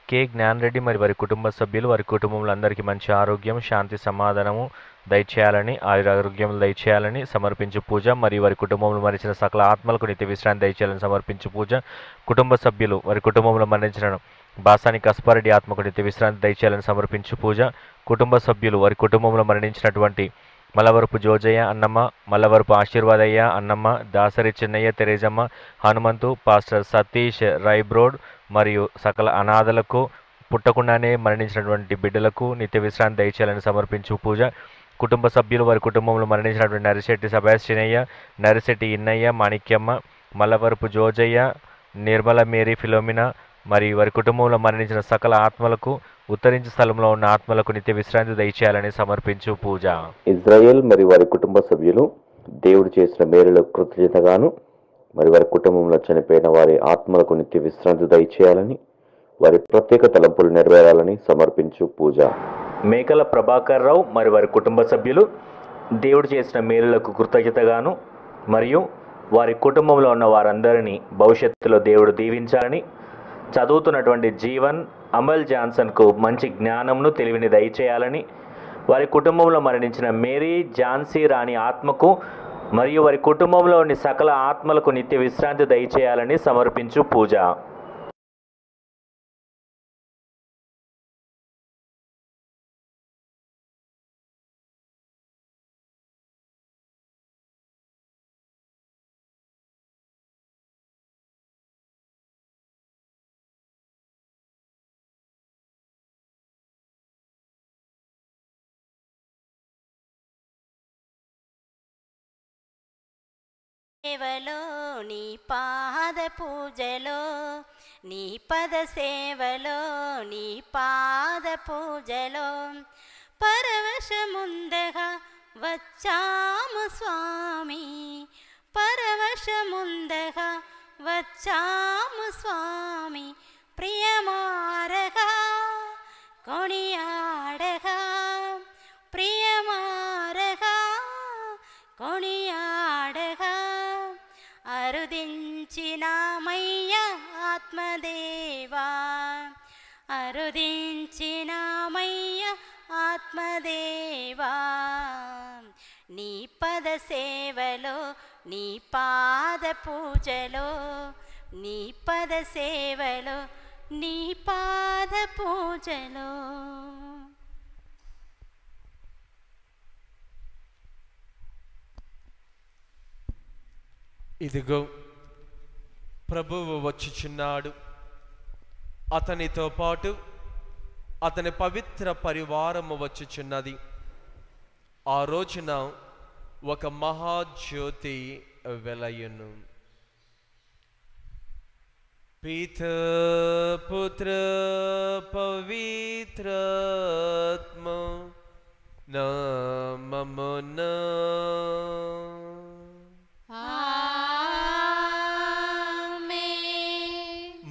K జ్ఞానరెడ్డి మరి వారి కుటుంబ సభ్యులు వారి కుటుంబంలో అందరికీ మంచి ఆరోగ్యం, శాంతి, సమాధానము దయచేయాలని, ఆయురారోగ్యములు దయచేయాలని సమర్పించు పూజ. మరియు వారి కుటుంబంలో మరణించిన సకల ఆత్మలకు నిత్య విశ్రాంతి దయచేయాలని సమర్పించు పూజ. కుటుంబ సభ్యులు వారి కుటుంబంలో మరణించిన బాసాని కస్పారెడ్డి ఆత్మకు నిత్య విశ్రాంతి దయచేయాలని సమర్పించు పూజ. కుటుంబ సభ్యులు వారి కుటుంబంలో మరణించినటువంటి మలవరపు జోజయ్య అన్నమ్మ, మలవరపు ఆశీర్వాదయ్య అన్నమ్మ, దాసరి చిన్నయ్య, తెరేజమ్మ, హనుమంతు, పాస్టర్ సతీష్ రైబ్రోడ్ మరియు సకల అనాథలకు, పుట్టకుండానే మరణించినటువంటి బిడ్డలకు నిత్య విశ్రాంతి దయచేయాలని సమర్పించు పూజ. కుటుంబ సభ్యులు వారి కుటుంబంలో మరణించినటువంటి నరిశెట్టి సెబాస్టినయ్య, నరిశెట్టి ఇన్నయ్య, మాణిక్యమ్మ, మలవరపు జోజయ్య, నిర్మల మేరీ ఫిలోమినా మరియు వారి కుటుంబంలో మరణించిన సకల ఆత్మలకు, ఉత్తరించు స్థలంలో ఉన్న ఆత్మలకు నిత్య విశ్రాంతి దయచేయాలని సమర్పించు పూజ. ఇజ్రాయెల్ మరియు వారి కుటుంబ సభ్యులు దేవుడు చేసిన మేలులకు కృతజ్ఞతగాను మరి వారి కుటుంబంలో చనిపోయిన వారి ఆత్మలకు నిత్య విశ్రాంతి దయచేయాలని, వారి ప్రత్యేక తలంపులు నెరవేరాలని సమర్పించు పూజ. మేకల ప్రభాకర్ రావు మరి వారి కుటుంబ సభ్యులు దేవుడు చేసిన మేలులకు కృతజ్ఞతగాను మరియు వారి కుటుంబంలో ఉన్న వారందరినీ భవిష్యత్తులో దేవుడు దీవించాలని, చదువుతున్నటువంటి జీవన్ అమల్ జాన్సన్కు మంచి జ్ఞానంను తెలివిని దయచేయాలని, వారి కుటుంబంలో మరణించిన మేరీ ఝాన్సీ రాణి ఆత్మకు మరియు వారి కుటుంబంలోని సకల ఆత్మలకు నిత్య విశ్రాంతి దయచేయాలని సమర్పించు పూజ. సేవలో నీ పాద పూజలో, నీ పద సేవలో నీ పాద పూజలో పరవశముందగా వచ్చాము స్వామి, పరవశముందగా వచ్చాము స్వామి. ప్రియమారగా కొనియాడగా, ప్రియమారగా కొనియాడగా అరుదించినామయ్య ఆత్మదేవా, అరుదించినామయ్య ఆత్మదేవా. నీ పద సేవలో నీ పాద పూజలో, నీ పద సేవలో నీ పాద పూజలో. ఇదిగో ప్రభువు వచ్చుచున్నాడు, అతనితో పాటు అతని పవిత్ర పరివారము వచ్చుచున్నది. ఆ రోజున ఒక మహాజ్యోతి వెలయును. పితా పుత్ర పవిత్రాత్మ నామమున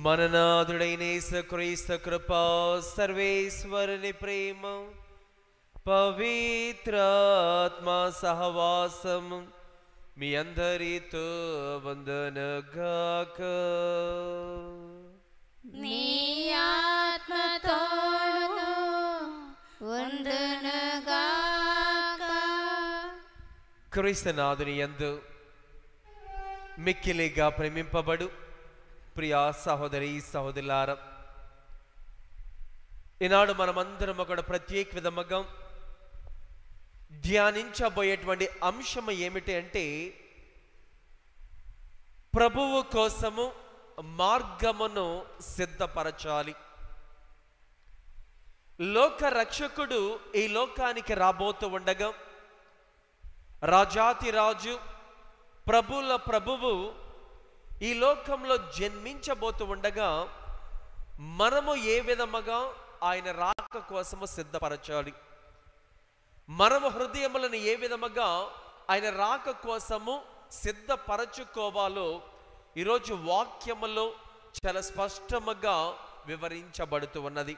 మననాథుడైన యేసుక్రీస్తు కృపా, సర్వేశ్వరుని ప్రేమ, పవిత్రాత్మ సహవాసము మీ అందరితో వందనగాక. నీ ఆత్మతోను వందనగాక. క్రీస్తునాథుని యందు మిక్కిలిగా ప్రేమింపబడు ప్రియా సహోదరి సహోదరులారా, ఈనాడు మనమందరం ఒక ప్రత్యేక విధముగా ధ్యానించబోయేటువంటి అంశం ఏమిటి అంటే, ప్రభువు కోసము మార్గమును సిద్ధపరచాలి. లోక రక్షకుడు ఈ లోకానికి రాబోతూ ఉండగా, రాజాతి రాజు ప్రభుల ప్రభువు ఈ లోకంలో జన్మించబోతూ ఉండగా, మనము ఏ విధముగా ఆయన రాక కోసము సిద్ధపరచాలి, మనము హృదయములను ఏ విధముగా ఆయన రాక కోసము సిద్ధపరచుకోవాలో ఈరోజు వాక్యములో చాలా స్పష్టముగా వివరించబడుతూ ఉన్నది.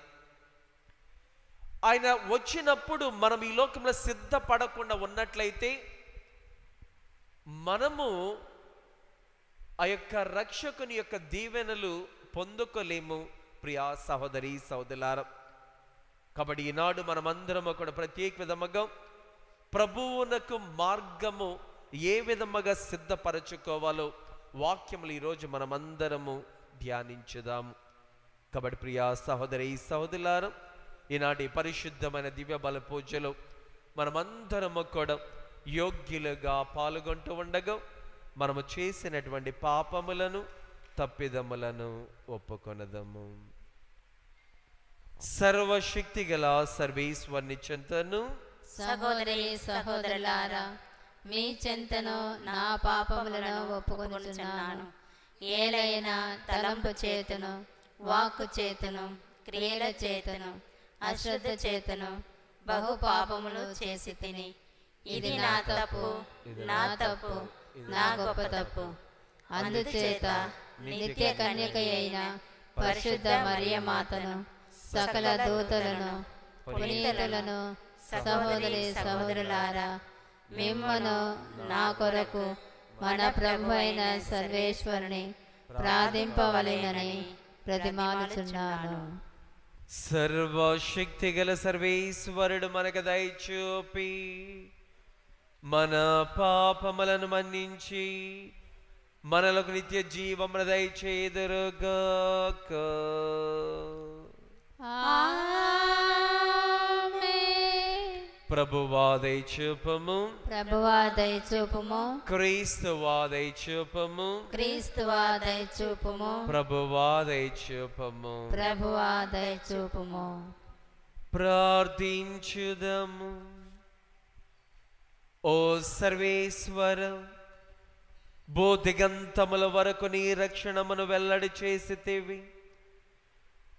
ఆయన వచ్చినప్పుడు మనం ఈ లోకంలో సిద్ధపడకుండా ఉన్నట్లయితే మనము ఆ యొక్క రక్షకుని యొక్క దీవెనలు పొందుకోలేము. ప్రియా సహోదరి సహోదరులారా, కాబట్టి ఈనాడు మనమందరం కూడా ప్రత్యేక విధముగా ప్రభువునకు మార్గము ఏ విధముగా సిద్ధపరచుకోవాలో వాక్యములు ఈరోజు మనమందరము ధ్యానించుదాము. కాబట్టి ప్రియా సహోదరి సహోదరులారా, ఈనాటి పరిశుద్ధమైన దివ్య బల పూజలో మనమందరము కూడా యోగ్యులుగా పాల్గొంటూ ఉండగా మనము చేసినటువంటి పాపములను తప్పిదములను ఒప్పుకొనదము. సర్వశక్తి గల సర్వేశ్వరుని చెంతను సహోదరి సహోదరులారా, మీ చెంతను నా పాపములను ఒప్పుకొనుచున్నాను. ఏలైనా తలంపు చేతును, వాక్కు చేతును, క్రియల చేతును, అశ్రద్ధ చేతును బహు పాపములు చేసి తిని. ఇది నా తప్పు, నా తప్పు, నా గొప్ప తప్పు. అందుచేత నిత్య కన్యక అయిన పరిశుద్ధ మరియమాతను, సకల దూతలను, పునీతులను, సహోదరి సహోదరులారా, మిమ్మను నా కొరకు మన ప్రభు అయిన సర్వేశ్వరుని ప్రార్థింపవలెనని ప్రతిమాలుచున్నాను. సర్వశక్తి గల సర్వేశ్వరుడు మనకు దయచూపి మన పాపములను మన్నించి మనలకు నిత్య జీవమును దయచేయుదురుగాక. ప్రభువా దయచూపము, ప్రభువా దయచూపుము, క్రీస్తువా దయచూపము, క్రీస్తువా దయచూపుము, ప్రభువా దయచూపము. ప్రభువా దయచూపుము. ప్రార్థించుదము. ఓ సర్వేశ్వర, బోధిగంతముల వరకు నీ రక్షణమును వెల్లడి చేసితివి.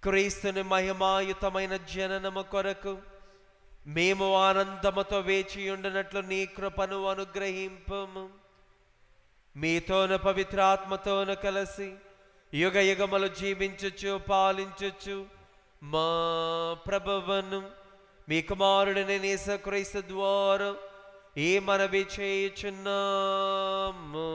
క్రీస్తుని మహిమాయుతమైన జననము కొరకు మేము ఆనందముతో వేచియుండినట్లు నీ కృపను అనుగ్రహింపము. మీతోను పవిత్రాత్మతోను కలిసి యుగ యుగములు జీవించుచు పాలించుచు మా ప్రభువును మీ కుమారుడిని యేసుక్రీస్తు ద్వారా ఈ మనవి చేయుచున్నాము.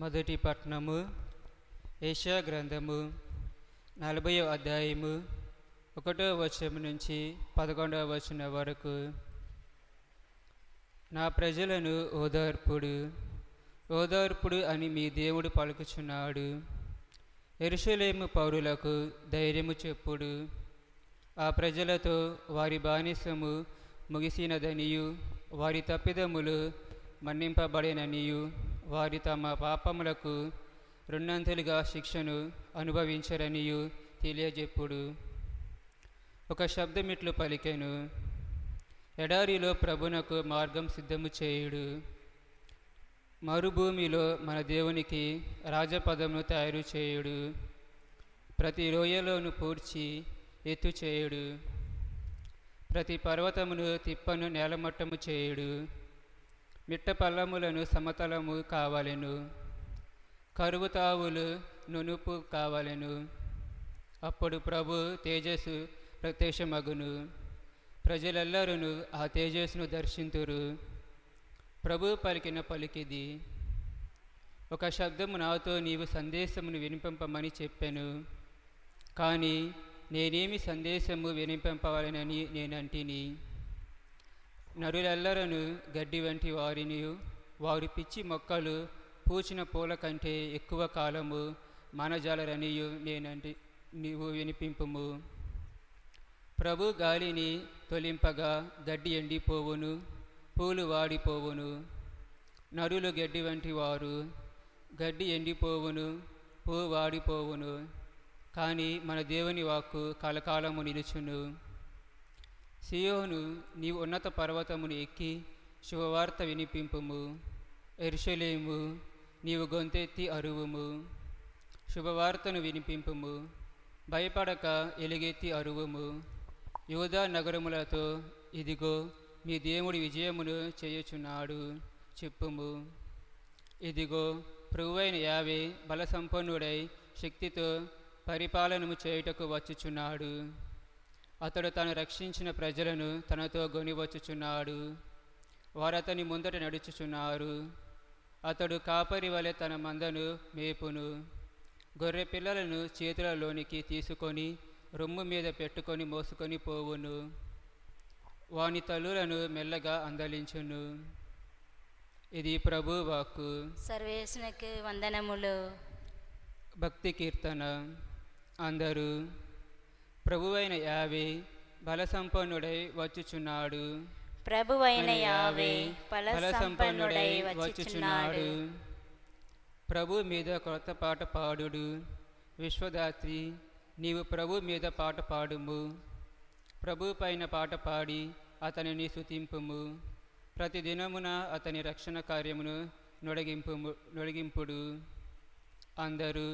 మొదటి పట్టణము, యెషయా గ్రంథము 40వ అధ్యాయము 1వ వచనం నుంచి 11వ వచనం వరకు. నా ప్రజలను ఓదార్పుడు, ఓదార్పుడు అని మీ దేవుడు పలుకుచున్నాడు. యెరూషలేము పౌరులకు ధైర్యము చెప్పుడు. ఆ ప్రజలతో వారి బానిసము ముగిసినదనియు, వారి తప్పిదములు మన్నింపబడిననియు, వారి తమ పాపములకు రెండంతలుగా శిక్షను అనుభవించరనియు తెలియజెప్పుడు. ఒక శబ్దమిట్లు పలికెను, ఎడారిలో ప్రభునకు మార్గం సిద్ధము చేయుడు. మరుభూమిలో మన దేవునికి రాజపదమును తయారు చేయుడు. ప్రతి లోయలోను పూడ్చి ఎత్తు చేయుడు. ప్రతి పర్వతమును తిప్పను నేలమట్టము చేయుడు. మిట్ట పల్లములను సమతలము కావలెను. కరువు తావులు నునుపు కావలెను. అప్పుడు ప్రభు తేజస్సు ప్రత్యక్షమగును. ప్రజలెల్లరూ ఆ తేజస్సును దర్శింతురు. ప్రభు పలికిన పలికిది. ఒక శబ్దము నాతో నీవు సందేశమును వినిపింపమని చెప్పాను. కానీ నేనేమి సందేశము వినిపింపవాలనని నేనంటిని. నరులెల్లరను గడ్డి వంటి వారిని, వారు పిచ్చి మొక్కలు పూచిన పూల కంటే ఎక్కువ కాలము మనజాలరనియు నేనంటి నీవు వినిపింపుము. ప్రభు గాలిని తొలింపగా గడ్డి ఎండిపోవును, పూలు వాడిపోవును. నరులు గడ్డి వంటి వారు, గడ్డి ఎండిపోవును, పువ్వు వాడిపోవును. కానీ మన దేవుని వాక్కు కలకాలము నిలుచును. సియోను, నీవు ఉన్నత పర్వతమును ఎక్కి శుభవార్త వినిపింపుము. యెరూషలేము, నీవు గొంతెత్తి అరువుము. శుభవార్తను వినిపింపుము. భయపడక ఎలుగెత్తి అరువుము. యూదా నగరములతో, ఇదిగో మీ దేవుడి విజయమును చేయుచున్నాడు చెప్పుము. ఇదిగో ప్రభువైన యావే బలసంపన్నుడై శక్తితో పరిపాలనము చేయుటకు వచ్చుచున్నాడు. అతడు తను రక్షించిన ప్రజలను తనతో గొనివచ్చుచున్నాడు. వారతని ముందట నడుచుచున్నారు. అతడు కాపరి వలె తన మందను మేపును. గొర్రె పిల్లలను చేతులలోనికి తీసుకొని రొమ్ము మీద పెట్టుకొని మోసుకొని పోవును. వాని తల్లులను మెల్లగా అందలించును. ఇది ప్రభు వాక్కు. సర్వేశ్వరునికి వందనములు. భక్తి కీర్తన. అందరూ ప్రభువైన యావే బలసంపన్నుడై వచ్చుచున్నాడు. ప్రభువైన యావే బలసంపన్నుడై వచ్చుచున్నాడు. ప్రభు మీద కొత్త పాట పాడుడు. విశ్వదాత్రి నీవు ప్రభు మీద పాట పాడుము. ప్రభు పైన పాట పాడి అతనిని స్తుతింపుము. ప్రతిదినమున అతని రక్షణ కార్యమును నొడిగింపుడు. అందరూ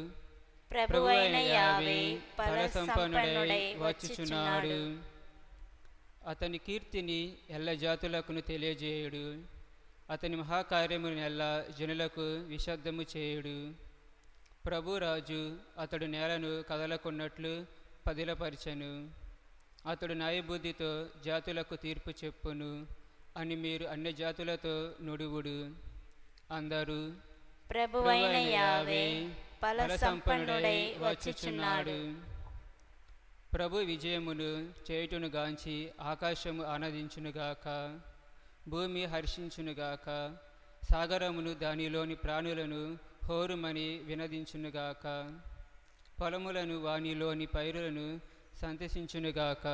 ప్రభువైన యావే బలసంపన్నుడై వచ్చుచున్నాడు. అతని కీర్తిని ఎల్ల జాతులకును తెలియజేయుడు. అతని మహాకార్యమును ఎల్ల జనులకు విశబ్దము చేయుడు. ప్రభురాజు అతడు నేలను కదలకున్నట్లు పదిలపరచెను. అతడు న్యాయబుద్ధితో జాతులకు తీర్పు చెప్పును అని మీరు అన్ని జాతులతో నుడువుడు. అందరూ ప్రభువైన యావే బలసంపన్నుడై వచ్చుచున్నాడు. ప్రభు విజయమును చేయుటను గాంచి ఆకాశము ఆనందించునుగాక. భూమి హర్షించునుగాక. సాగరమును దానిలోని ప్రాణులను హోరుమని వినదించునుగాక. పొలములను వానిలోని పైరులను సంతసించునుగాక.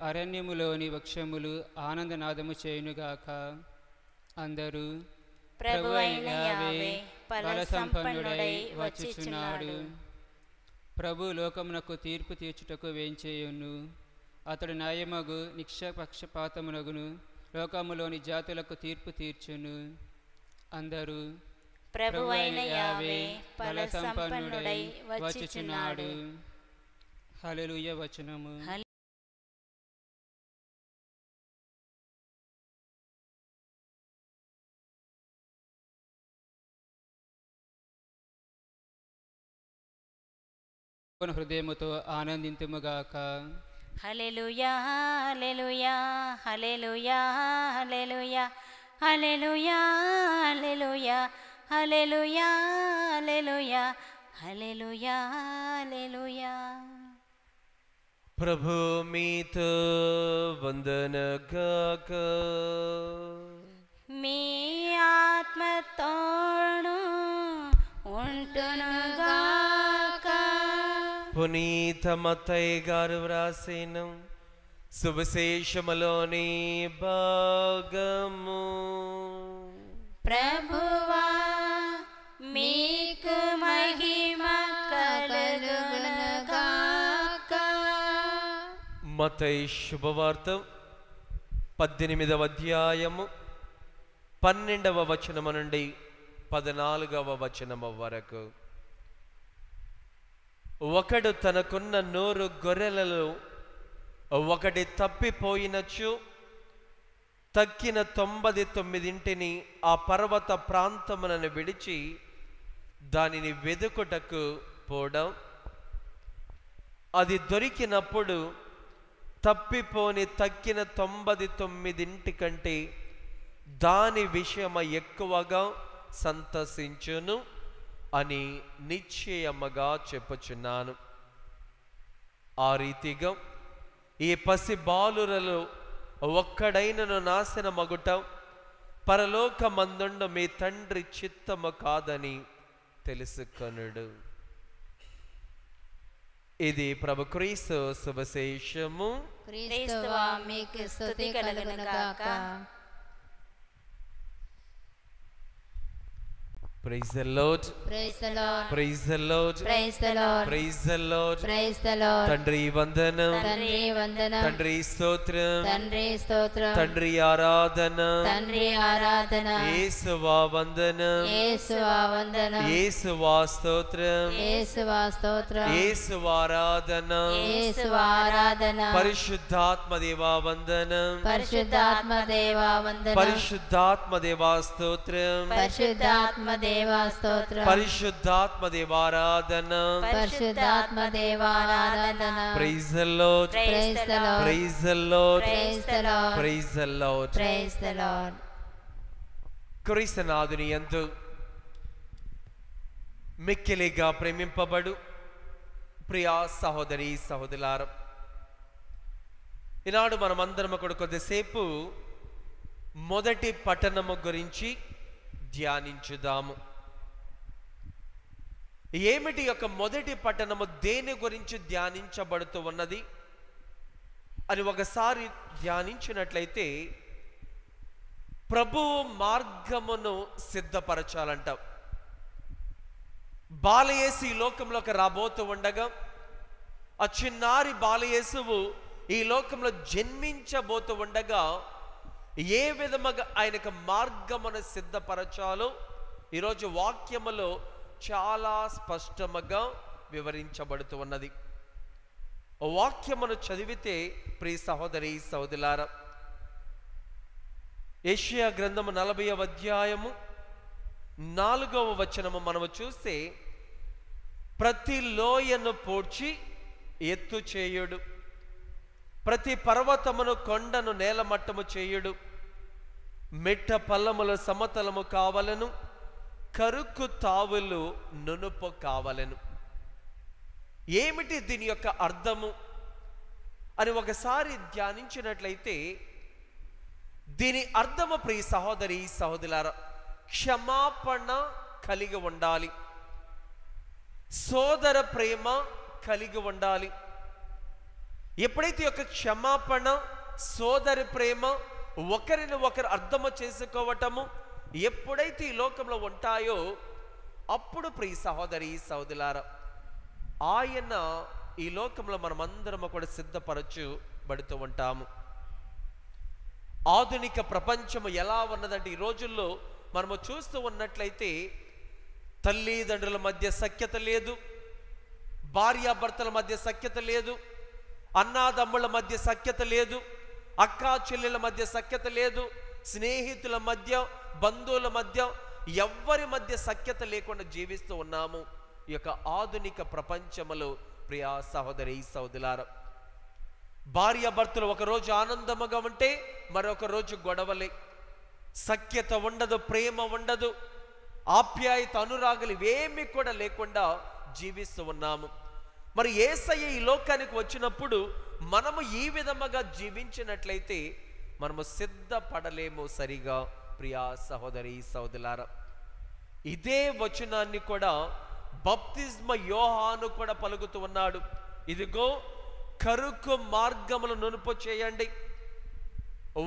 అరణ్యములోని వృక్షములు ఆనందనాదము చేయునుగాక. అందరూ ప్రభువైన యావే బలసంపన్నుడై వచ్చుచున్నాడు. ప్రభు లోకమునకు తీర్పు తీర్చుటకు వేంచేయును. అతడు న్యాయమగు నిష్పక్షపాతమునగును. లోకములోని జాతులకు తీర్పు తీర్చును. అందరూ ప్రభువైన యావే బలసంపన్నుడై వచ్చుచున్నాడు. హల్లెలూయా వచనము. హృదయముతో ఆనందింతుముగాక. హల్లెలూయా హల్లెలూయా హల్లెలూయా హల్లెలూయా హల్లెలూయా హల్లెలూయా హల్లెలూయా హల్లెలూయా హల్లెలూయా హల్లెలూయా. ప్రభు మీతో వందనగాక. మీ ఆత్మతోను ఉంటునుగాక. పునీత మత్తయి గారు వ్రాసిన సువిశేషములోని భాగము. ప్రభువా మీకు మహిమ కలుగునుగాక. మత్తయి శుభవార్త 18వ అధ్యాయము 12వ వచనము నుండి 14వ వచనము వరకు. ఒకడు తనకున్న 100 గొర్రెలలో ఒకటి తప్పిపోయినచు తక్కిన 99 ఆ పర్వత ప్రాంతములను విడిచి దానిని వెదుకుటకు పోవడం. అది దొరికినప్పుడు తప్పిపోని తక్కిన 99 కంటే దాని విషయమ ఎక్కువగా సంతసించును అని నిశ్చయముగా చెప్పుచున్నాను. ఆ రీతిగా ఈ పసి బాలురలో ఒక్కడైనను నాశనమగుట పరలోకమందుండు మీ తండ్రి చిత్తము కాదని తెలుసుకొనుడు. ఇది ప్రభు క్రీస్తు సువిశేషము. క్రీస్తువా మీకు స్తుతి కలుగునుగాక. Praise the Lord. Praise the Lord. Praise the Lord. Praise the Lord. Praise the Lord. Praise the Lord. తండ్రి వందనం, తండ్రి వందనం, తండ్రి స్తోత్రం, తండ్రి స్తోత్రం, తండ్రి ఆరాధన, తండ్రి ఆరాధన, యేసువా వందనం, యేసువా వందనం, యేసువా స్తోత్రం, యేసువా స్తోత్రం, యేసువా ఆరాధన, యేసువా ఆరాధన, పరిశుద్ధాత్మ దేవా వందనం, పరిశుద్ధాత్మ దేవా వందనం, పరిశుద్ధాత్మ దేవా స్తోత్రం, పరిశుద్ధాత్మ దేవా స్తోత్రం, పరిశుద్ధాత్మ దేవారాధన. పరిశుద్ధాత్మ దేవా ఆరాధన. Praise the Lord. Praise the Lord. Praise the Lord. Praise the Lord. Praise the Lord. Praise the Lord. క్రీస్తునాథుని యందు మిక్కిలిగా ప్రేమింపబడు ప్రియా సహోదరి సహోదరులారా, ఈనాడు మనమందరం కూడా కొద్దిసేపు మొదటి పట్టణము గురించి ధ్యానించుదాము. ఏమిటి యొక్క మొదటి పట్టణము, దేని గురించి ధ్యానించబడుతూ ఉన్నది అని ఒకసారి ధ్యానించినట్లయితే, ప్రభువు మార్గమును సిద్ధపరచాలంట. బాలయేసు ఈ లోకంలోకి రాబోతూ ఉండగా, ఆ చిన్నారి బాలయేసువు ఈ లోకంలో జన్మించబోతూ ఉండగా ఏ విధముగా ఆయనకు మార్గమును సిద్ధపరచాలో ఈరోజు వాక్యములో చాలా స్పష్టముగా వివరించబడుతూ ఉన్నది. వాక్యమును చదివితే ప్రియ సహోదరి సహోదరులారా, యెషయా గ్రంథము 40వ అధ్యాయము 4వ వచనము మనము చూస్తే, ప్రతి లోయను పోడ్చి ఎత్తు చేయుడు, ప్రతి పర్వతమును కొండను నేలమట్టము చేయుడు, మెట్ట పల్లములు సమతలము కావలను, కరుకు తావులు నునుపు కావలను. ఏమిటి దీని యొక్క అర్థము అని ఒకసారి ధ్యానించినట్లయితే, దీని అర్థము ప్రియ సహోదరి సహోదరులారా, క్షమాపణ కలిగి ఉండాలి, సోదర ప్రేమ కలిగి ఉండాలి. ఎప్పుడైతే యొక్క క్షమాపణ, సోదరి ప్రేమ, ఒకరిని ఒకరు అర్థము చేసుకోవటము ఎప్పుడైతే ఈ లోకంలో ఉంటాయో, అప్పుడు ప్రియ సహోదరి సహోదరులారా, ఆయన ఈ లోకంలో మనమందరము కూడా సిద్ధపరచబడుతూ ఉంటాము. ఆధునిక ప్రపంచము ఎలా ఉన్నదంటే, ఈ రోజుల్లో మనము చూస్తూ ఉన్నట్లయితే తల్లిదండ్రుల మధ్య సఖ్యత లేదు, భార్యాభర్తల మధ్య సఖ్యత లేదు, అన్నాదమ్ముల మధ్య సఖ్యత లేదు, అక్కా చెల్లెల మధ్య సఖ్యత లేదు, స్నేహితుల మధ్య, బంధువుల మధ్య, ఎవ్వరి మధ్య సఖ్యత లేకుండా జీవిస్తూ ఉన్నాము ఈ యొక్క ఆధునిక ప్రపంచములో. ప్రియా సహోదరి సహోదరులారా, భార్యాభర్తలు ఒకరోజు ఆనందముగా ఉంటే మరొక రోజు గొడవలే, సఖ్యత ఉండదు, ప్రేమ ఉండదు, ఆప్యాయత, అనురాగులు ఇవేమీ కూడా లేకుండా జీవిస్తూ ఉన్నాము. మరి యేసయ్య ఈ లోకానికి వచ్చినప్పుడు మనము ఈ విధముగా జీవించినట్లయితే మనము సిద్ధపడలేము సరిగా. ప్రియా సహోదరి సహోదరులారా, ఇదే వచనాన్ని కూడా బప్తిస్మ యోహాను కూడా పలుకుతూ ఉన్నాడు. ఇదిగో కరుకు మార్గములు నునుపు చేయండి,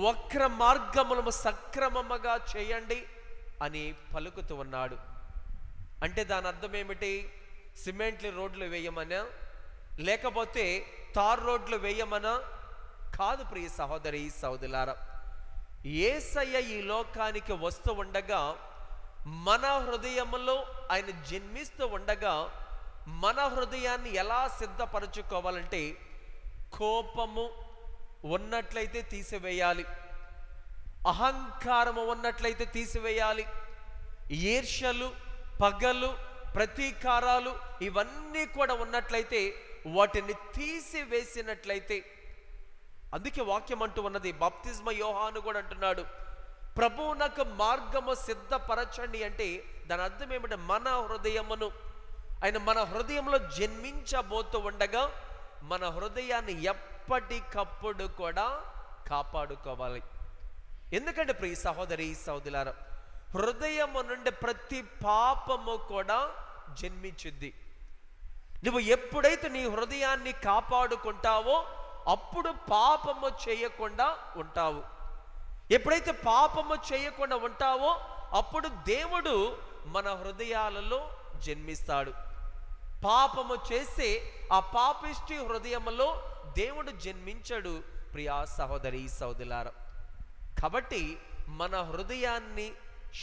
వక్ర మార్గములను సక్రమముగా చేయండి అని పలుకుతూ ఉన్నాడు. అంటే దాని అర్థం ఏమిటి? సిమెంట్ల రోడ్లు వేయమనా, లేకపోతే తార్ రోడ్లు వేయమనా? కాదు ప్రియ సహోదరి సహోదరులారా, యేసయ్య ఈ లోకానికి వస్తూ ఉండగా, మన హృదయములో ఆయన జన్మిస్తూ ఉండగా, మన హృదయాన్ని ఎలా సిద్ధపరచుకోవాలంటే, కోపము ఉన్నట్లయితే తీసివేయాలి, అహంకారము ఉన్నట్లయితే తీసివేయాలి, ఈర్ష్యలు, పగలు, ప్రతీకారాలు ఇవన్నీ కూడా ఉన్నట్లయితే వాటిని తీసివేసినట్లయితే, అందుకే వాక్యం అంటూ ఉన్నది, బాప్తిస్మ యోహాను కూడా అంటున్నాడు, ప్రభువు నాకు మార్గము సిద్ధపరచండి అంటే దాని అర్థం ఏమిటంటే, మన హృదయమును ఆయన మన హృదయంలో జన్మించబోతూ ఉండగా మన హృదయాన్ని ఎప్పటికప్పుడు కూడా కాపాడుకోవాలి. ఎందుకంటే ప్రియ సహోదరి సహోదరులారా, హృదయము నుండి ప్రతి పాపము కూడా జన్మించింది. నువ్వు ఎప్పుడైతే నీ హృదయాన్ని కాపాడుకుంటావో అప్పుడు పాపము చేయకుండా ఉంటావు. ఎప్పుడైతే పాపము చేయకుండా ఉంటావో అప్పుడు దేవుడు మన హృదయాలలో జన్మిస్తాడు. పాపము చేసే ఆ పాపిష్టి హృదయములో దేవుడు జన్మించడు ప్రియా సహోదరి సహోదరులారా. కాబట్టి మన హృదయాన్ని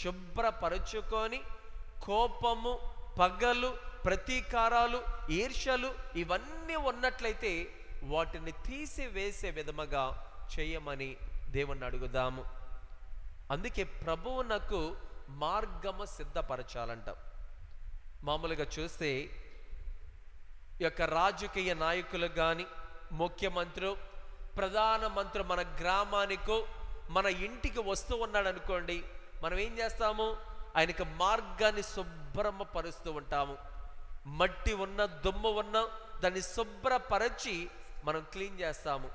శుభ్రపరచుకొని కోపము, పగలు, ప్రతీకారాలు, ఈర్ష్యలు ఇవన్నీ ఉన్నట్లయితే వాటిని తీసివేసే విధముగా చేయమని దేవుణ్ణి అడుగుదాము. అందుకే ప్రభువునకు మార్గము సిద్ధపరచాలంట. మామూలుగా చూస్తే ఈ యొక్క రాజకీయ నాయకులు కానీ, ముఖ్యమంత్రి, ప్రధానమంత్రి మన గ్రామానికో మన ఇంటికి వస్తూ ఉన్నాడు అనుకోండి, మనం ఏం చేస్తాము? ఆయనకి మార్గాన్ని శుభ్రపరుస్తూ ఉంటాము. మట్టి ఉన్న, దుమ్ము ఉన్న దాన్ని శుభ్రపరచి మనం క్లీన్ చేస్తాము.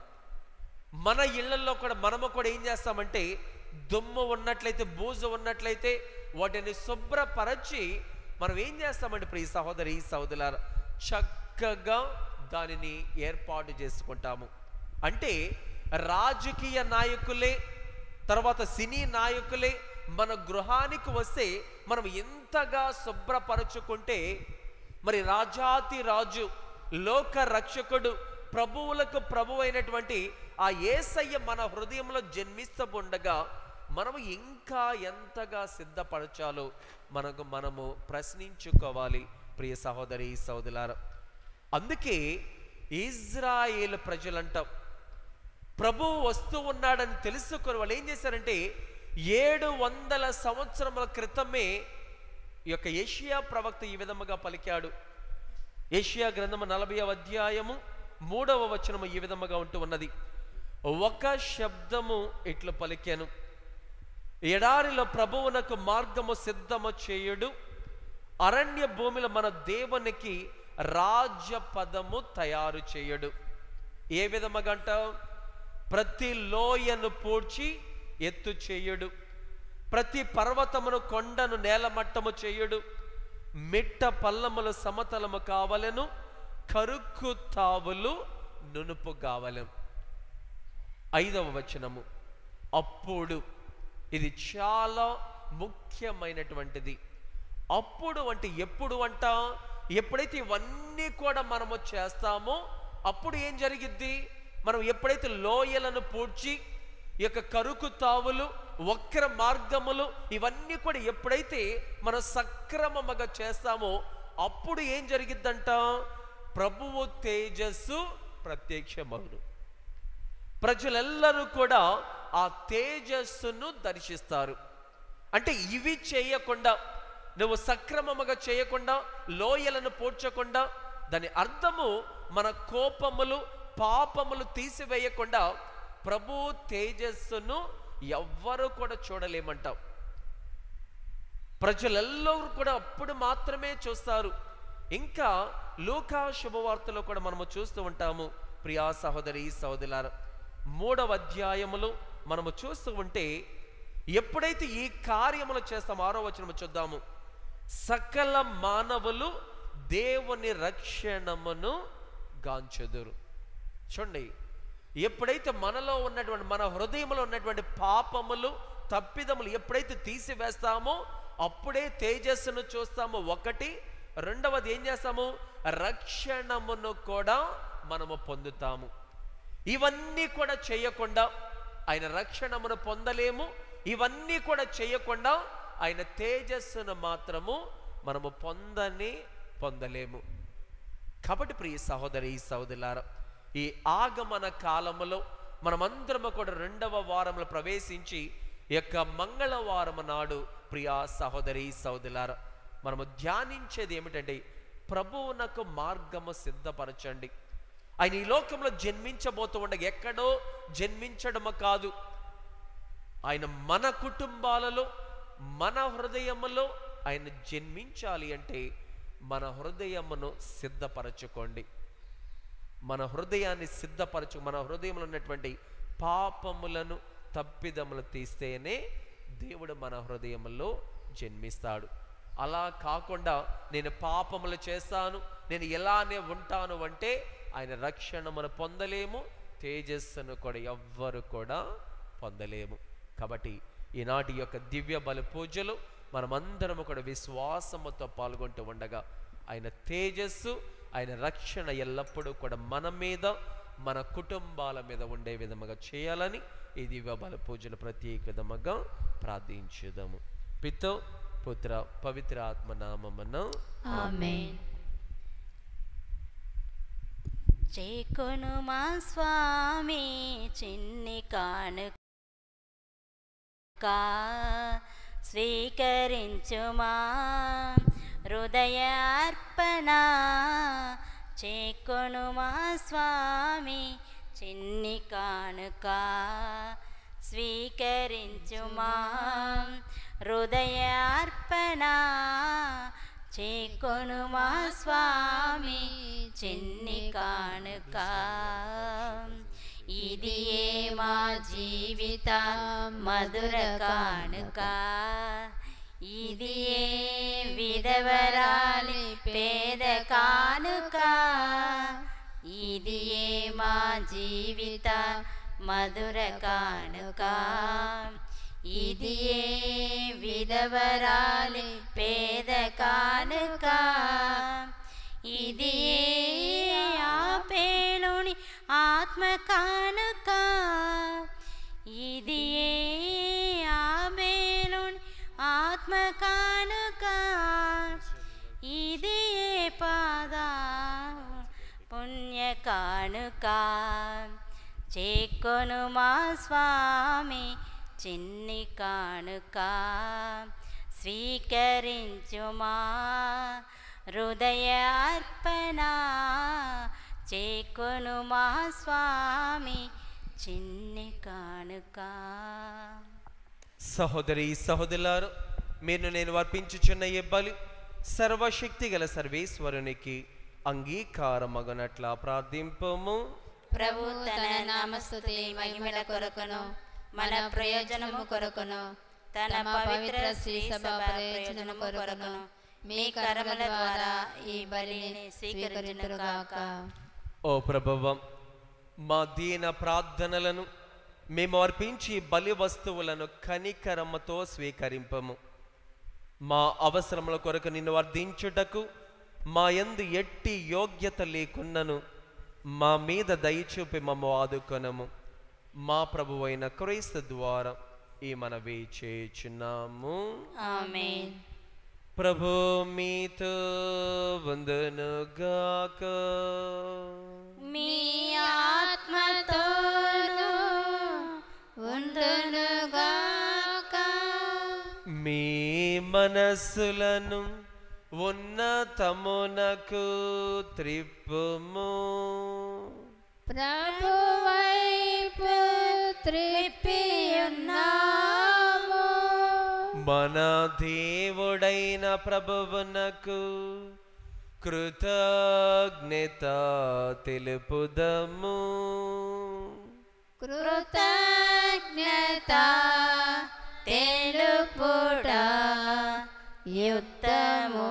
మన ఇళ్లలో కూడా మనము కూడా ఏం చేస్తామంటే, దుమ్ము ఉన్నట్లయితే, బూజు ఉన్నట్లయితే వాటిని శుభ్రపరచి మనం ఏం చేస్తామంటే ప్రియ సహోదరి సహోదరులారా, చక్కగా దానిని ఏర్పాటు చేసుకుంటాము. అంటే రాజకీయ నాయకులే, తర్వాత సినీ నాయకులే మన గృహానికి వస్తే మనం ఎంతగా శుభ్రపరచుకుంటే, మరి రాజాతి రాజు, లోక రక్షకుడు, ప్రభువులకు ప్రభు అయినటువంటి ఆ యేసయ్య మన హృదయంలో జన్మిస్తూ ఉండగా మనము ఇంకా ఎంతగా సిద్ధపరచాలో మనము ప్రశ్నించుకోవాలి ప్రియ సహోదరి సహోదరులారా. అందుకే ఇజ్రాయేలు ప్రజలంట ప్రభువు వస్తూ ఉన్నాడని తెలుసుకొని వాళ్ళు ఏం చేశారంటే 700 సంవత్సరముల క్రితమే ఈ యొక్క యెషయా ప్రవక్త ఈ విధముగా పలికాడు. యెషయా గ్రంథము 40వ అధ్యాయము 3వ వచనము ఈ విధముగా ఉంటూ ఉన్నది. ఒక శబ్దము ఇట్లు పలికాను, ఎడారిలో ప్రభువునకు మార్గము సిద్ధము చేయుడు, అరణ్య భూమిలో మన దేవునికి రాజపదము తయారు చేయుడు. ఏ విధముగా అంట? ప్రతి లోయను పూడ్చి ఎత్తు చేయుడు, ప్రతి పర్వతమును కొండను నేలమట్టము చేయుడు, మిట్ట పల్లములు సమతలము కావలెను, కరుకు తావులు నునుపు కావలెను. 5వ వచనము, అప్పుడు, ఇది చాలా ముఖ్యమైనటువంటిది. అప్పుడు అంటే ఎప్పుడు అంట? ఎప్పుడైతే ఇవన్నీ కూడా మనము చేస్తామో అప్పుడు ఏం జరిగిద్ది? మనం ఎప్పుడైతే లోయలను పూడ్చి ఈ యొక్క కరుకు తావులు, వక్ర మార్గములు ఇవన్నీ కూడా ఎప్పుడైతే మనం సక్రమముగా చేస్తామో అప్పుడు ఏం జరిగిద్దంట? ప్రభువు తేజస్సు ప్రత్యక్షమగును. ప్రజలెల్లరూ కూడా ఆ తేజస్సును దర్శిస్తారు. అంటే ఇవి చేయకుండా, నువ్వు సక్రమముగా చేయకుండా, లోయలను పూడ్చకుండా, దాని అర్థము మన కోపములు, పాపములు తీసివేయకుండా ప్రభు తేజస్సును ఎవ్వరూ కూడా చూడలేమంటాం. ప్రజలెల్లరూ కూడా అప్పుడు మాత్రమే చూస్తారు. ఇంకా లూకా శుభవార్తలో కూడా మనము చూస్తూ ఉంటాము ప్రియా సహోదరి సహోదరులారా. 3వ అధ్యాయములో మనము చూస్తూ ఉంటే ఎప్పుడైతే ఈ కార్యములు చేస్తామో 6వ వచనము చూద్దాము. సకల మానవులు దేవుని రక్షణమును గాంచెదురు. చూడండి, ఎప్పుడైతే మనలో ఉన్నటువంటి, మన హృదయంలో ఉన్నటువంటి పాపములు, తప్పిదములు ఎప్పుడైతే తీసివేస్తామో అప్పుడే తేజస్సును చూస్తాము. ఒకటి. రెండవది ఏం చేస్తాము? రక్షణమును కూడా మనము పొందుతాము. ఇవన్నీ కూడా చేయకుండా ఆయన రక్షణమును పొందలేము. ఇవన్నీ కూడా చేయకుండా ఆయన తేజస్సును మాత్రము మనము పొందలేము. కాబట్టి ప్రియ సహోదరి సహోదరులారా, ఈ ఆగమన కాలములో మనమందరము కూడా 2వ వారంలో ప్రవేశించి ఈ యొక్క మంగళవారం నాడు ప్రియా సహోదరి సహోదరులారా మనము ధ్యానించేది ఏమిటంటే, ప్రభువునకు మార్గము సిద్ధపరచండి. ఆయన ఈ లోకంలో జన్మించబోతూ ఉండగా ఎక్కడో జన్మించడము కాదు, ఆయన మన కుటుంబాలలో, మన హృదయములో ఆయన జన్మించాలి. అంటే మన హృదయమును సిద్ధపరచుకోండి. మన హృదయాన్ని మన హృదయంలో ఉన్నటువంటి పాపములను, తప్పిదములు తీస్తేనే దేవుడు మన హృదయములో జన్మిస్తాడు. అలా కాకుండా నేను పాపములు చేస్తాను, నేను ఎలానే ఉంటాను అంటే ఆయన రక్షణను పొందలేము, తేజస్సును కూడా ఎవ్వరు కూడా పొందలేము. కాబట్టి ఈనాటి యొక్క దివ్య బలి పూజలు మనమందరం కూడా విశ్వాసముతో పాల్గొంటూ ఉండగా ఆయన తేజస్సు, ఆయన రక్షణ ఎల్లప్పుడూ కూడా మన మీద, మన కుటుంబాల మీద ఉండే విధముగా చేయాలని ఈ దివ్య బల పూజలు ప్రత్యేక విధముగా ప్రార్థించుదాము. పితో పుత్ర పవిత్ర ఆత్మ నామమున ఆమేన్. చేకొను మా స్వామి చిన్ని కానుక స్వీకరించుమా హృదయార్పణ. చేకొను మా స్వామి చిన్ని కానుక స్వీకరించుమా హృదయార్పణ. చేకొను మా స్వామి చిన్ని కానుక. ఇది ఏ మా జీవిత మధుర కానుక. ఇది ఏ విధవరాలి పేద కానుక. ఇది ఏ మా జీవిత మధుర కానుక. ఇది ఏ విధవరాలి పేద కానుక. ఇది ఏ ఆపేలుని ఆత్మ కానుక. ఇది ఏ ఆబేలుని ఆత్మ కానుక. ఇది ఏ పాదా పుణ్య కానుక. చేకొను మా స్వామి చిన్ని కానుక స్వీకరించుమా హృదయార్పణ. చేకొను మా స్వామి చిన్ని కానుక. సహోదరి సహోదరులారు, మీరు నేను అర్పించుచున్న ఈ బలి సర్వశక్తి గల సర్వేశ్వరునికి అంగీకారమగునట్లా ప్రార్థింపము. ప్రభు తన నామస్తుతి మహిమల కొరకును మన ప్రయోజనము కొరకును తన పవిత్ర శ్రీ సభ ప్రయోజనము కొరకును మీ కర్మల ద్వారా ఈ బలిని స్వీకరించుగాక. ఓ ప్రభువం, మా దీన ప్రార్థనలను మేము అర్పించి బలి వస్తువులను కనికరముతో స్వీకరింపము. మా అవసరముల కొరకు నిన్ను వర్ధించుటకు మా యందు ఎట్టి యోగ్యత లేకున్నను మా మీద దయచూపి మమ్ము ఆదుకొనము. మా ప్రభువైన క్రీస్తు ద్వారా ఈ మనవి చేయుచున్నాము. ఆమేన్. ప్రభు మీతో వందనుగాక. మీ ఆత్మతోను ఉండునుగాక. మీ మనస్సులను ఉన్నతమునకు త్రిప్పుము. ప్రభు వైపు త్రిప్పియున్నాము. మన దేవుడైన ప్రభువునకు కృతజ్ఞత తెలుపుదము. కృతజ్ఞత తెలుపుట యుక్తము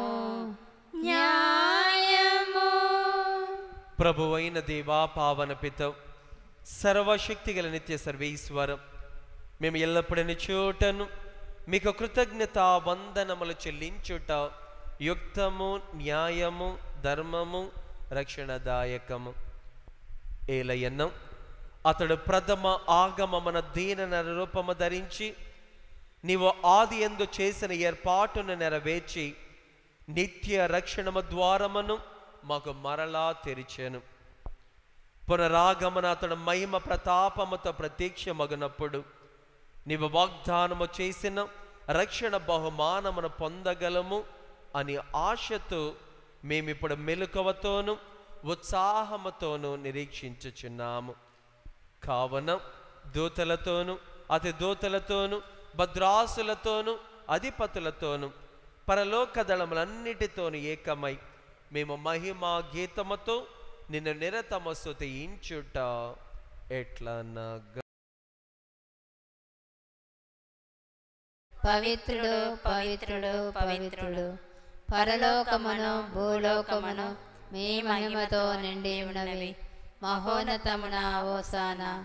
న్యాయము. ప్రభువైన దేవా, పావన పిత, సర్వశక్తి గల నిత్య సర్వేశ్వరం, మేము ఎల్లప్పుడూ చోటను మీకు కృతజ్ఞత వందనములు చెల్లించుట యుక్తము, న్యాయము, ధర్మము, రక్షణదాయకము. ఏలయన్నం అతడు ప్రథమ ఆగమన దీన రూపము ధరించి నీవు ఆది యందు చేసిన ఏర్పాటును నెరవేర్చి నిత్య రక్షణము ద్వారమును మాకు మరలా తెరిచెను. పునరాగమన అతడు మహిమ ప్రతాపముతో ప్రత్యక్షమగునప్పుడు నీవు వాగ్దానము చేసిన రక్షణ బహుమానమును పొందగలము అని ఆశతో మేమిప్పుడు మెలకువతోనూ ఉత్సాహముతోనూ నిరీక్షించుచున్నాము. కావున దూతలతోనూ అతి దూతలతోనూ భద్రాసులతోనూ అధిపతులతోనూ పరలోక దళములన్నిటితోనూ ఏకమై మేము మహిమా గీతముతో నిన్ను నిరతము స్తుతించుట ఎట్లనగా. పవిత్రుడు పవిత్రుడు పవిత్రుడు, పరలోకమును భూలోకమును మీ మహిమతో నిండి ఉన్నవి. మహోన్నతమున హోసానా.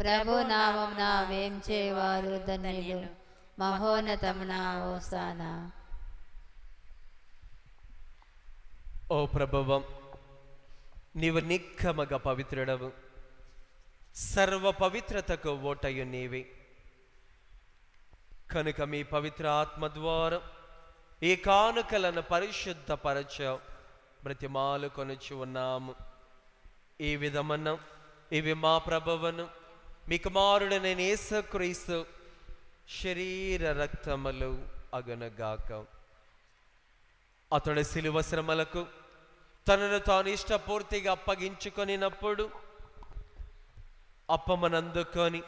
ప్రభు నామమున వేంచేవారు ధన్యులు. మహోన్నతమున హోసానా. ఓ ప్రభువం, నీవు నిక్కమగ పవిత్రుడవు, సర్వ పవిత్రతకు ఓటయు నీవే. కనుక మీ పవిత్ర ఆత్మ ద్వారా ఈ కానుకలను పరిశుద్ధపరచ బ్రతిమాలు కొనుచు ఉన్నాము. ఈ విధమున ఇవి మా ప్రభువును మీ కుమారుడైన యేసుక్రీస్తు శరీర రక్తములు అగునుగాక. అతడు శిలువ శ్రమలకు తనను తాను ఇష్టపూర్తిగా అప్పగించుకొనినప్పుడు అప్పమనందుకొని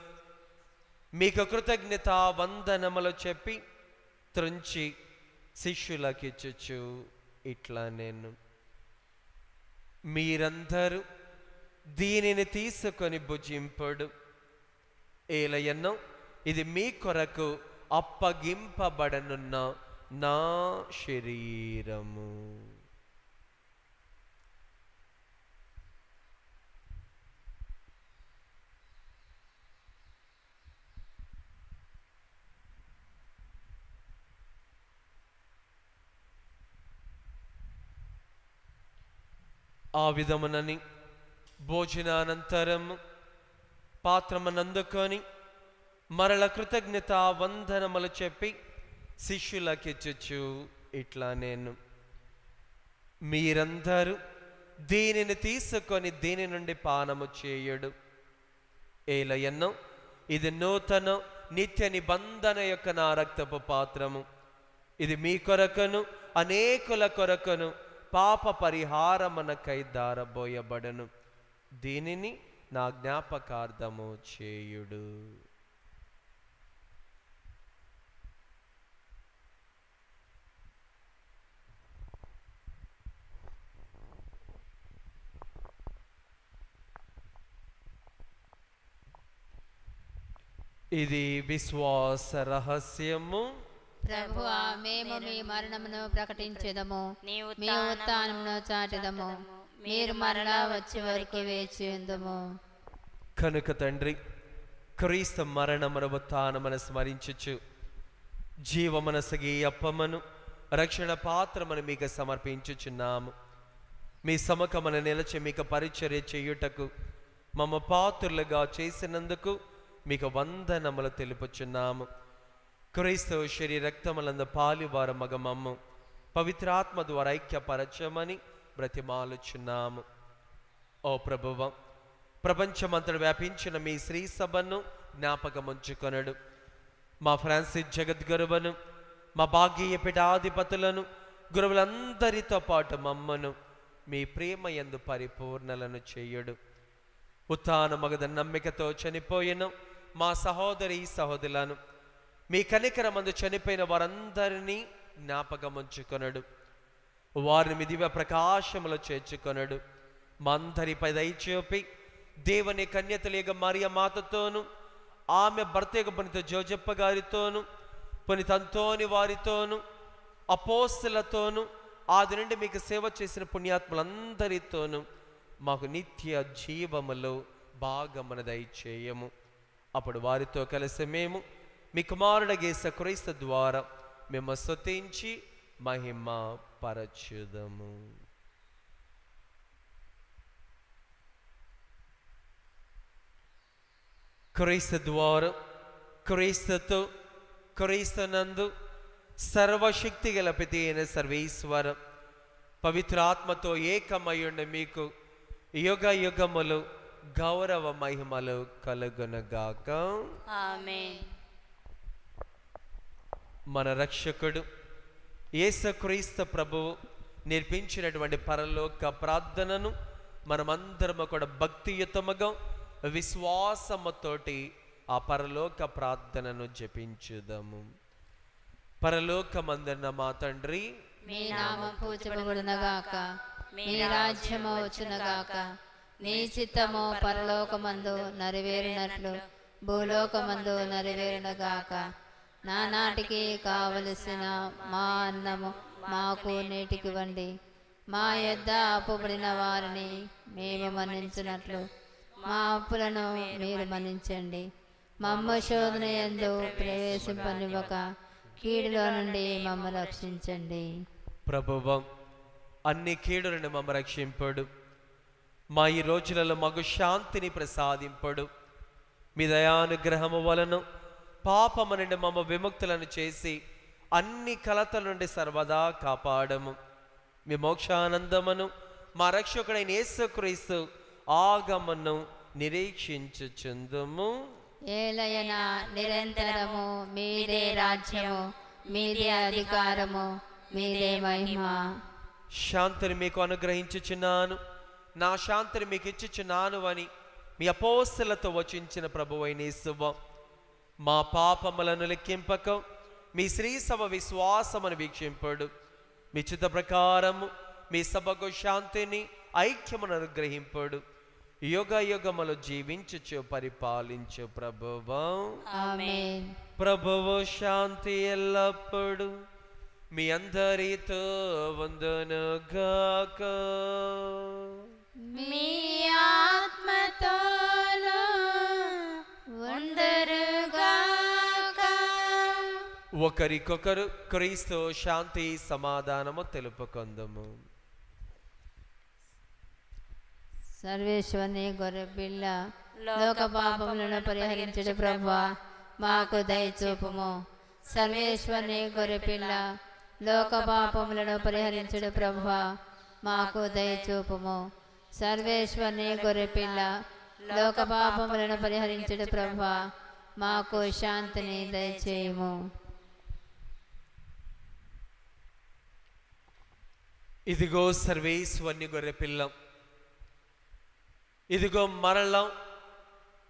మీకు కృతజ్ఞత వందనములు చెప్పి త్రుంచి శిష్యులకిచ్చుచు ఇట్లా నేను, మీరందరూ దీనిని తీసుకొని భుజింపుడు. ఏలయన్నో ఇది మీ కొరకు అప్పగింపబడనున్న నా శరీరము. ఆ విధమునని భోజనానంతరం పాత్రమనందుకొని మరల కృతజ్ఞత వందనములు చెప్పి శిష్యులకిచ్చుచు ఇట్లా నేను, మీరందరూ దీనిని తీసుకొని దీని నుండి పానము చేయుడు. ఏలయన్నో ఇది నూతన నిత్య నిబంధన యొక్క నా రక్తపు పాత్రము. ఇది మీ కొరకును అనేకుల కొరకును పాప పరిహారమునకై దారబోయబడను. దీనిని నా జ్ఞాపకార్థము చేయుడు. ఇది విశ్వాస రహస్యము. ప్రభువా, మేము మీ మరణమును ప్రకటించెదము, మీ ఉత్థానమును చాటెదము. మీరు మరలా వచ్చే వరకు వేచి ఉందుము. కనుక తండ్రి, క్రీస్తు మరణమును ఉత్థానమును స్మరించుచు జీవమనసగి అప్పమను రక్షణ పాత్రమును మీకు సమర్పించుచున్నాము. మీ సముఖమున నిలిచి మీకు పరిచర్య చేయుటకు మమ్మ పాత్రులుగా చేసినందుకు మీకు వందనములు తెలుపుచున్నాము. క్రీస్తు శరీర రక్తములందు పాలువారు మగమమ్ము పవిత్రాత్మ ద్వారా ఐక్యపరచమని బ్రతిమాలుచున్నాము. ఓ ప్రభువ, ప్రపంచమంతటా వ్యాపించిన మీ శ్రీ సభను జ్ఞాపకముంచుకొనడు. మా ఫ్రాన్సిస్ జగద్గురువును, మా భాగ్య పీఠాధిపతులను, గురువులందరితో పాటు మమ్మను మీ ప్రేమ యందు పరిపూర్ణలను చేయుడు. ఉత్థానమగద నమ్మికతో చనిపోయిన మా సహోదరి సహోదరులను, మీ కనికరమందు చనిపోయిన వారందరినీ జ్ఞాపకముంచుకొనడు. వారిని మీ దివ్య ప్రకాశములో చేర్చుకొనడు. మా అందరిపై దయచూపి దేవుని కన్యతలేగ మరియ మాతతోను, ఆమె భర్త యొక్క పునీత జోజప్ప గారితోను, పునీత అంతోని వారితోను, అపోస్తలతోను, ఆది నుండి మీకు సేవ చేసిన పుణ్యాత్ములందరితోనూ మాకు నిత్య జీవములో భాగమును దయచేయము. అప్పుడు వారితో కలిసి మేము మీ కుమారుడు యేసుక్రీస్తు ద్వారా మేము స్తుతించి మహిమ పరచుదము. క్రీస్తు ద్వారా, క్రీస్తుతో, క్రీస్తునందు సర్వశక్తి గల పిత అయిన సర్వేశ్వర పవిత్రాత్మతో ఏకమయుండి మీకు యుగ యుగములు గౌరవ మహిమలు కలుగునగాక. ఆమేన్. మన రక్షకుడు యేసుక్రీస్తు ప్రభువు నేర్పించినటువంటి పరలోక ప్రార్థనను మనమందరము కూడా భక్తియుతముగా విశ్వాసముతోటి ఆ పరలోక ప్రార్థనను జపించుదాము. పరలోకమందున్న మా తండ్రి, మీ నామం పూజింపబడునుగాక, మీ రాజ్యము వచ్చునుగాక, నీ చిత్తము పరలోకమందు నెరవేరినట్లు భూలోకమందు నెరవేరునుగాక. నానాటికి కావలసిన మా అన్నము మాకు నేటికివ్వండి. మా యొద్ద అప్పుబడిన వారిని మేము మన్నించినట్లు మా అప్పులను మీరు మన్నించండి. మమ్మ శోధన యందు ప్రవేశింపనివ్వక కీడులో నుండి మమ్మ రక్షించండి. ప్రభువా, అన్ని కీడులను మమ్మ రక్షింపడు. మా ఈ రోజులలో మగు శాంతిని ప్రసాదింపడు. మీ దయానుగ్రహము వలన పాపము నుండి మమ్మ విముక్తులను చేసి అన్ని కలతల నుండి సర్వదా కాపాడము. మీ మోక్షానందమును మా రక్షకుడైన యేసుక్రీస్తు ఆగమను నిరీక్షించుచుందుము. ఏలయన నిరంతరము మీదే రాజ్యము, మీదే అధికారము, మీదే మహిమ. శాంతిని మీకు అనుగ్రహించుచున్నాను, నా శాంతిని మీకు ఇచ్చుచున్నాను అని మీ అపోస్తలతో వచించిన ప్రభువైన యేసువా, మా పాపములను లెక్కింపక మీ శ్రీ సభ విశ్వాసమును వీక్షింపడు. మీ చిత్త ప్రకారము మీ సభకు శాంతిని ఐక్యమును అనుగ్రహింపడు. యుగ యుగములు జీవించుచు పరిపాలించు ప్రభువా. ఆమేన్. ప్రభువు శాంతి ఎల్లప్పుడు మీ అందరితో వందనుగాక. మీ ఆత్మతోను ఉందరుగాక. ఒకరికొకరు క్రీస్తు శాంతి సమాధానము తెలుపుకొందుము. సర్వేశ్వరుని గొర్రెపిల్ల లోక పాపములను పరిహరించుడు ప్రభువా, మాకు దయచూపుము. సర్వేశ్వరుని గొర్రెపిల్ల లోక పాపములను పరిహరించుడు ప్రభువా, మాకు దయచూపుము. సర్వేశ్వరుని గొర్రెపిల్ల లోక పాపములను పరిహరించుడు ప్రభువా, మాకు శాంతిని దయచేయుము. ఇదిగో సర్వేశ్వరుని గొర్రెపిల్ల, ఇదిగో మరలా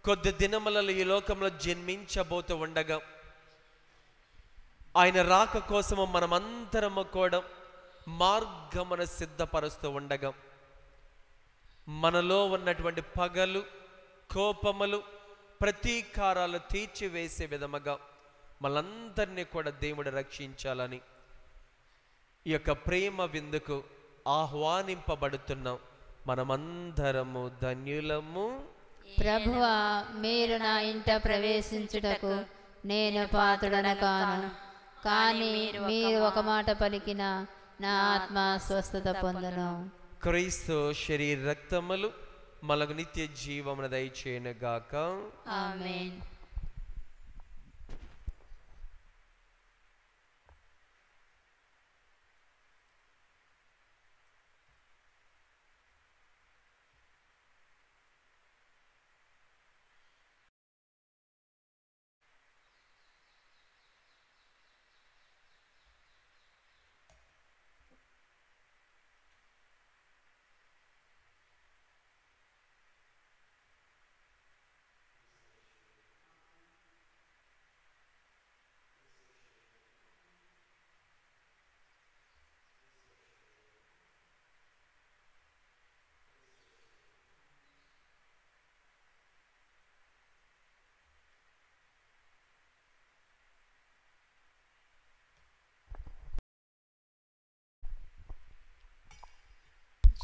కొద్ది దినములలో ఈ లోకంలో జన్మించబోతూ ఉండగా ఆయన రాక కోసము మనమంతరము కూడా మార్గమును సిద్ధపరుస్తూ ఉండగా మనలో ఉన్నటువంటి పగలు, కోపములు, ప్రతీకారాలు తీర్చివేసే విధముగా మనందరినీ కూడా దేవుడు రక్షించాలని ఈ యొక్క ప్రేమ విందుకు ఆహ్వానింపబడుతున్నాం. మనమందరము ధన్యులము. ప్రభువా, మీరు నా ఇంట ప్రవేశించుటకు నేను పాత్రుడన కాను, కానీ మీరు ఒక మాట పలికిన నా ఆత్మ స్వస్థత పొందును. క్రీస్తు శరీర రక్తములు మనకు నిత్య జీవమును దయచేయునుగాక. ఆమేన్.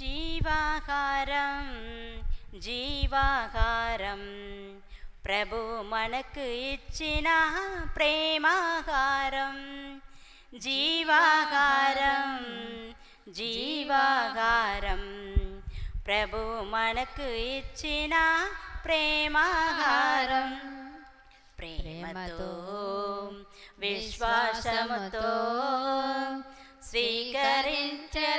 జీవాహారం జీవాహారం ప్రభు మనకు ఇచ్చిన ప్రేమాహారం. జీవాహారం జీవాహారం ప్రభు మనకు ఇచ్చిన ప్రేమాహారం. ప్రేమతో విశ్వాసముతో స్వీకరించరారండి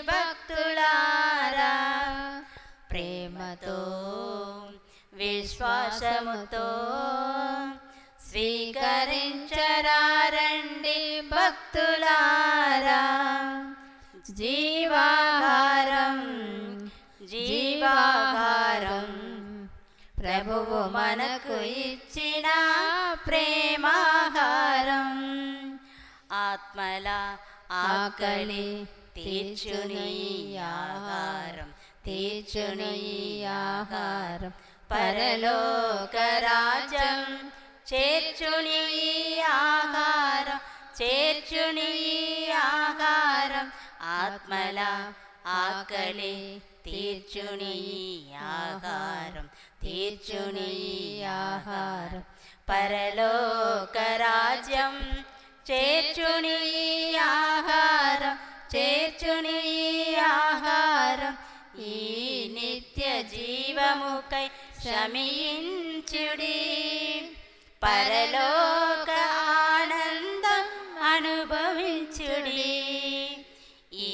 భక్తులారా. ప్రేమతో విశ్వాసముతో స్వీకరించరారండి భక్తులారా. జీవాహారం జీవాహారం ప్రభువు మనకు ఇచ్చిన ప్రేమాహారం. ఆత్మల ఆకలి తీర్చుని ఆహారం, తీర్చుని ఆహారం. పరలోక రాజ్యం చేర్చుని ఆహారం, చేర్చుని ఆహారం. ఆత్మల ఆకలి తీర్చుని ఆహారం, తీర్చును ఈ ఆహారం. పరలోక రాజ్యం చేర్చును ఈ ఆహారం, చేర్చును ఈ ఆహారం. ఈ నిత్య జీవముకై శ్రమించుడి, పరలోక ఆనందం అనుభవించుడి. ఈ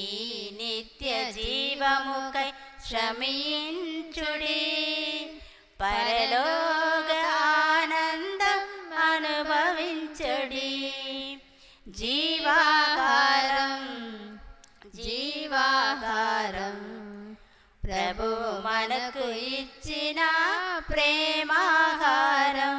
నిత్య జీవముకై శ్రమించుడి, పరలోక ఆనందం అనుభవించుడి. జీవాహారం, జీవాహారం ప్రభు మనకు ఇచ్చిన ప్రేమాహారం.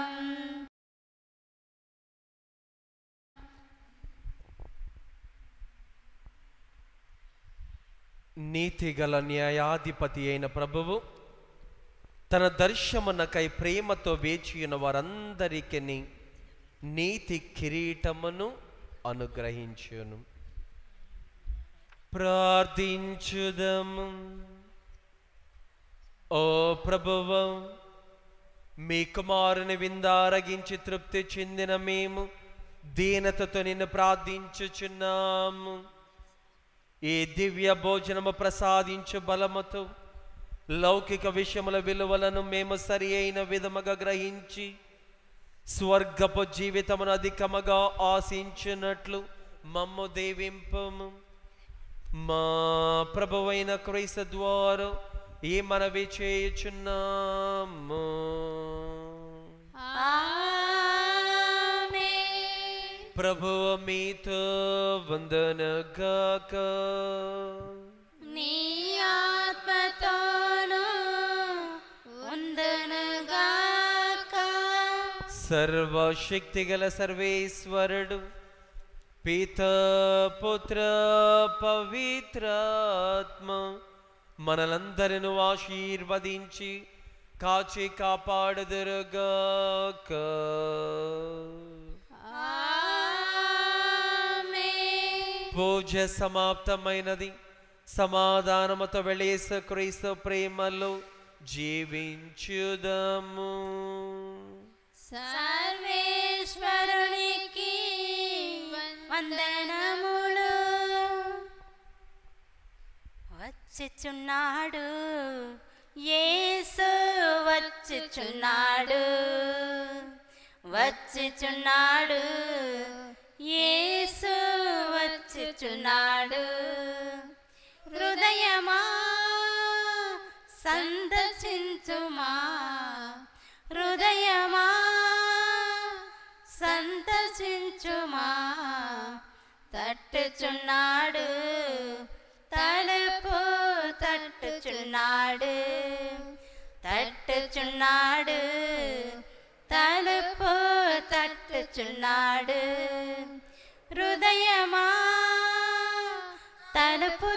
నీతిగల న్యాయాధిపతి అయిన ప్రభువు తన దర్శనమునకై ప్రేమతో వేచియున్న వారందరికీ నీతి కిరీటమును అనుగ్రహించును. ప్రార్థించుదము. ఓ ప్రభువు, మీ కుమారుని విందారగించి తృప్తి చెందిన మేము దీనతతో నిన్ను ప్రార్థించుచున్నాము. ఈ దివ్య భోజనము ప్రసాదించు బలముతో లౌకిక విషయముల విలువలను మేము సరి అయిన విధముగా గ్రహించి స్వర్గపు జీవితమును అధికముగా ఆశించినట్లు మమ్ము దీవింపము. మా ప్రభువైన క్రీస్తు ద్వారా ఈ మనవి చేయుచున్నాము. ప్రభువు మీతో వందనగాక. నీ ఆత్మతోను వందనగాక. సర్వశక్తిగల సర్వేశ్వరుడు పితా పుత్ర పవిత్రాత్మ మనలందరిని ఆశీర్వదించి కాచి కాపాడుదురుగాక. పూజ సమాప్తమైనది. సమాధానముతో వెళ్ళేసు క్రీస్తు ప్రేమలో జీవించుదము. సర్వేశ్వరునికి వందనములు. వచ్చుచున్నాడు యేసు, వచ్చుచున్నాడు, వచ్చుచున్నాడు యేసు, వచ్చుచున్నాడు. హృదయమా సందర్శించుమా, హృదయమా సందర్శించుమా. తట్టుచున్నాడు తలుపు, తట్టుచున్నాడు, తట్టుచున్నాడు తలుపు, తట్టుచున్నాడు. హృదయమా తలుపు